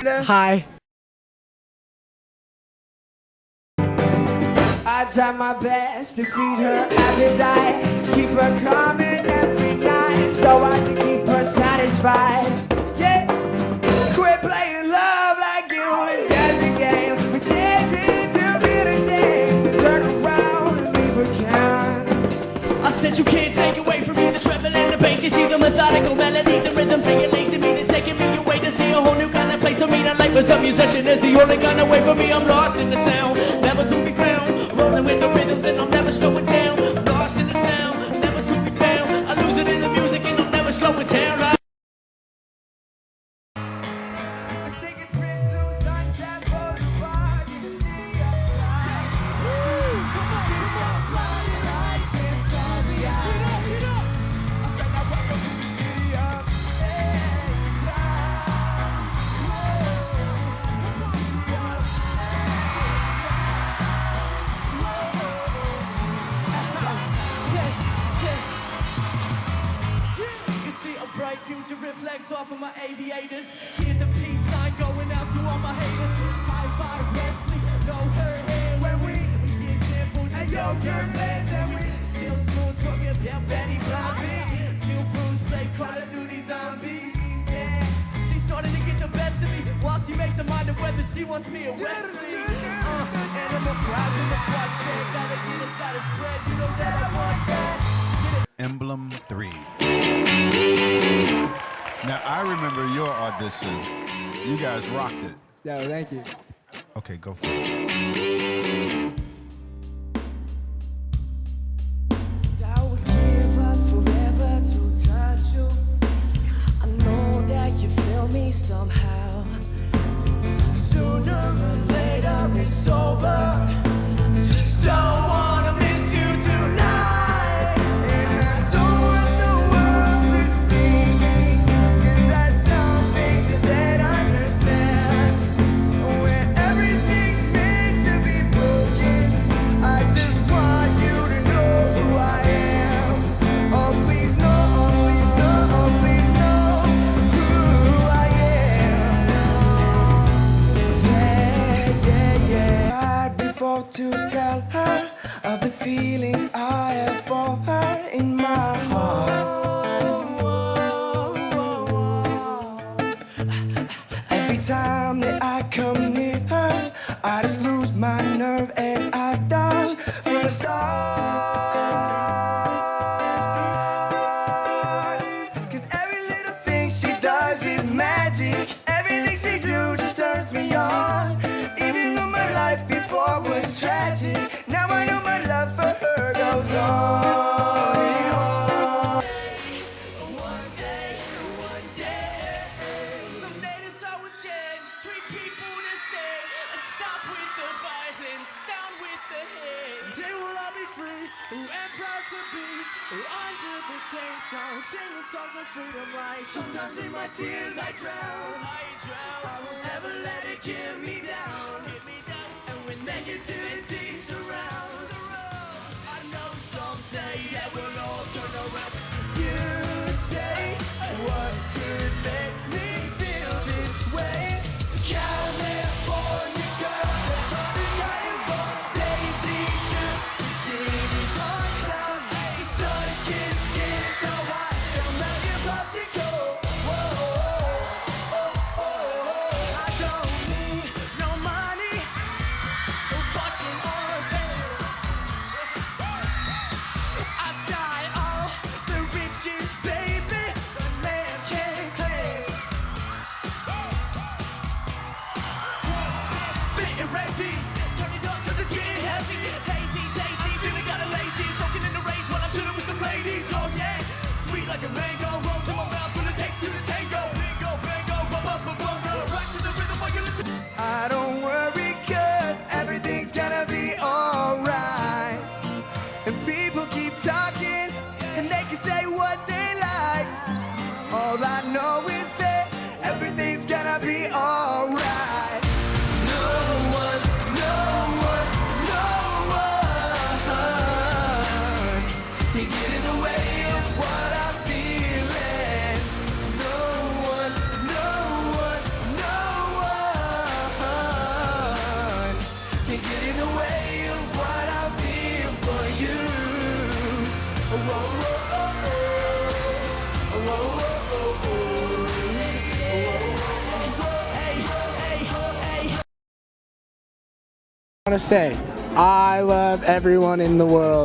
Hi. I try my best to feed her appetite, keep her coming every night, so I can keep her satisfied. Yeah, quit playing love like it was just a game, pretending to be the same, turn around and leave her can. I said you can't take away from me the treble and the bass. You see the methodical melodies, the rhythms they unleash to me. They're taking me away to see a whole new kind of place. I mean, life as a musician is the only kind of way for me. I'm lost in the sound, never to be found. Rolling with the rhythms and I'm never slowing down. Lost in the sound, never to be found. I lose it in the music and I'm never slowing down. Let's take a trip to Sunset Boulevard, in the city of sky. City of bloody lights and starry eyes. I said now welcome to the city of You see a bright future reflects off of my aviators. Here's a peace sign going out to all my haters. High five Wesley, no her hair when we get samples and yogurt land and we still smooth talking about Betty Blondie. New Bruce play Call of Duty Zombies. Yeah, she's starting to get the best of me while she makes her mind up whether she wants me or Wesley. Animal fries in the quad stand, gotta get a side of spread. You know that I want that. Emblem 3. Now, I remember your audition. You guys rocked it. Yo, thank you. Okay, go for it. I would give up forever to touch you. I know that you feel me somehow. Sooner or later it's over. Just don't wanna miss you tonight. And I don't want the world to see me, 'cause I don't think that they'd understand. When everything's meant to be broken, I just want you to know who I am. Oh please know, oh please know, oh please know who I am. Yeah, yeah, yeah. Right before to tell her of the feelings I have for her in my heart. Every time that I come near her, I just lose my nerve as I've done from the start. 'Cause every little thing she does is magic. Everything she do just turns me on. Even though my life before was tragic, now I know my love for her goes on and on. One day, someday this all will change. Treat people the same. Stop with the violence, down with the hate. They will all be free and proud to be under the same song, singing songs of freedom like Sometimes in my tears I drown. I drown, I will never let it get me down. hit me down. And when negativity surrounds, I know someday it will all turn around. you'd say, what could make me feel this way? California girl, California Daisy, just beginning on down. Sun-kissed skin so hot, it'll melt your popsicle. Whoa, oh, oh, oh. I don't need no money, no fortune or fame. I've got all the riches, baby, that man can't claim. Fit and ready, turn it up 'cause it's getting heavy. Hazy, tasty, feeling kinda lazy. Soaking in the rays while I'm chilling with some ladies. Oh yeah, sweet like a mango, rolls in my mouth when it takes to the tango. Bingo, bingo, bum, bum, bum, bum, bum. Rock to the rhythm while you listen. I don't worry 'cause everything's gonna be alright. And people keep talking and they can say what they like. All I know is that everything's gonna be alright. No one, no one, no one can get in the way of what I'm feeling. No one, no one, no one. I want to say, I love everyone in the world.